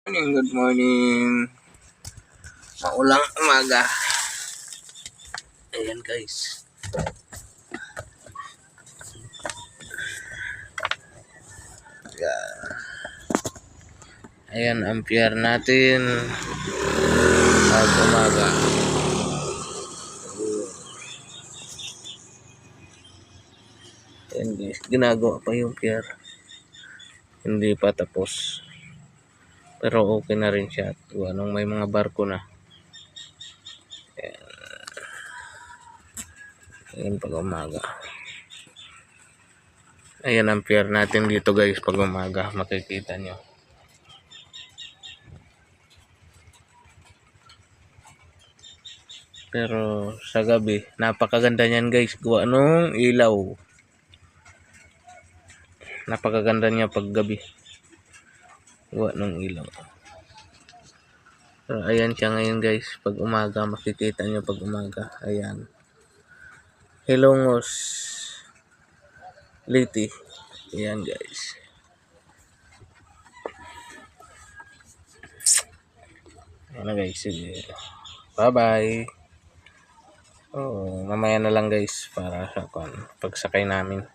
Good morning. Maulang umaga. Ayan guys. Ayan ang pier natin pag umaga. Ayan guys, ginagawa pa yung pier. Hindi pa tapos. Pero okay na rin siya. Anong may mga barko na. Ayan pag umaga. Ayan ang pier natin dito guys pag umaga. Makikita nyo. Pero sa gabi, napakaganda niyan guys. Gawa nung ilaw. Napakaganda niya pag gabi. Gawa nung ilaw. So, ayan siya ngayon guys. Pag umaga, makikita nyo pag umaga. Ayan. Hilongos Liti. Ayan guys. Ayan na guys. Sige. Bye bye. Oh, mamaya na lang guys para sa pagsakay namin.